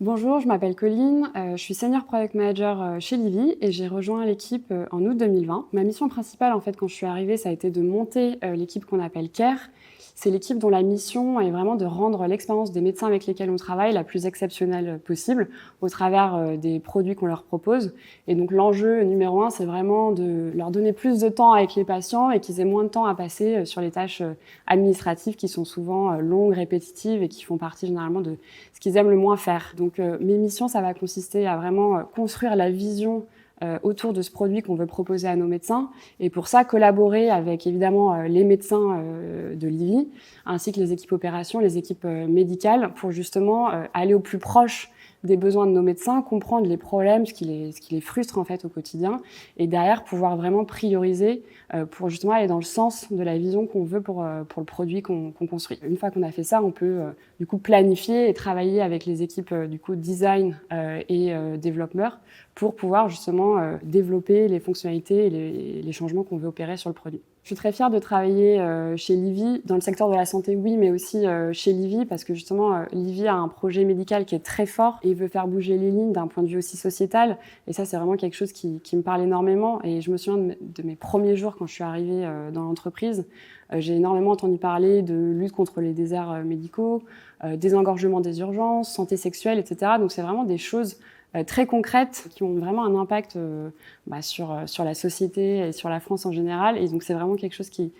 Bonjour, je m'appelle Colline, je suis Senior Product Manager chez Livy et j'ai rejoint l'équipe en août 2020. Ma mission principale, en fait, quand je suis arrivée, ça a été de monter l'équipe qu'on appelle CARE. C'est l'équipe dont la mission est vraiment de rendre l'expérience des médecins avec lesquels on travaille la plus exceptionnelle possible au travers des produits qu'on leur propose. Et donc l'enjeu numéro un, c'est vraiment de leur donner plus de temps avec les patients et qu'ils aient moins de temps à passer sur les tâches administratives qui sont souvent longues, répétitives et qui font partie généralement de ce qu'ils aiment le moins faire. Donc mes missions, ça va consister à vraiment construire la vision autour de ce produit qu'on veut proposer à nos médecins. Et pour ça, collaborer avec évidemment les médecins de Livy, ainsi que les équipes opérations, les équipes médicales, pour justement aller au plus proche des besoins de nos médecins, comprendre les problèmes, ce qui les frustre en fait au quotidien, et derrière pouvoir vraiment prioriser pour justement aller dans le sens de la vision qu'on veut pour le produit qu'on construit. Une fois qu'on a fait ça, on peut du coup planifier et travailler avec les équipes du coup design et développeurs pour pouvoir justement développer les fonctionnalités et les changements qu'on veut opérer sur le produit. Je suis très fière de travailler chez Livy, dans le secteur de la santé, oui, mais aussi chez Livy, parce que justement, Livy a un projet médical qui est très fort et veut faire bouger les lignes d'un point de vue aussi sociétal. Et ça, c'est vraiment quelque chose qui me parle énormément. Et je me souviens de mes premiers jours quand je suis arrivée dans l'entreprise. J'ai énormément entendu parler de lutte contre les déserts médicaux, désengorgement des urgences, santé sexuelle, etc. Donc c'est vraiment des choses très concrètes qui ont vraiment un impact sur la société et sur la France en général. Et donc c'est vraiment quelque chose qui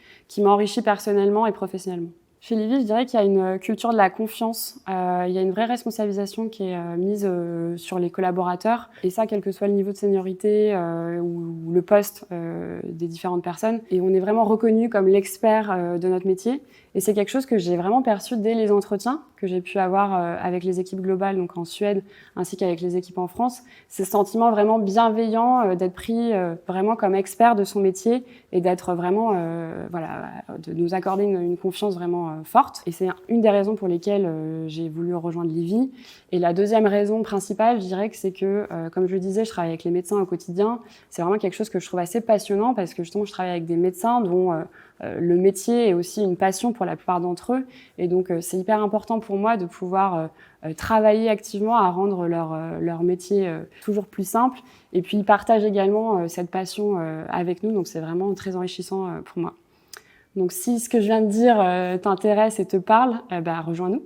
m'a enrichi personnellement et professionnellement. Chez Livy, je dirais qu'il y a une culture de la confiance. Il y a une vraie responsabilisation qui est mise sur les collaborateurs. Et ça, quel que soit le niveau de seniorité ou le poste des différentes personnes. Et on est vraiment reconnu comme l'expert de notre métier. Et c'est quelque chose que j'ai vraiment perçu dès les entretiens que j'ai pu avoir avec les équipes globales, donc en Suède, ainsi qu'avec les équipes en France. C'est ce sentiment vraiment bienveillant d'être pris vraiment comme expert de son métier et d'être vraiment, de nous accorder une confiance vraiment forte. Et c'est une des raisons pour lesquelles j'ai voulu rejoindre Livy. Et la deuxième raison principale, je dirais que c'est que, comme je le disais, je travaille avec les médecins au quotidien. C'est vraiment quelque chose que je trouve assez passionnant parce que justement, je travaille avec des médecins dont le métier est aussi une passion pour la plupart d'entre eux. Et donc, c'est hyper important pour moi de pouvoir travailler activement à rendre leur métier toujours plus simple. Et puis, ils partagent également cette passion avec nous. Donc, c'est vraiment très enrichissant pour moi. Donc, si ce que je viens de dire t'intéresse et te parle, rejoins-nous.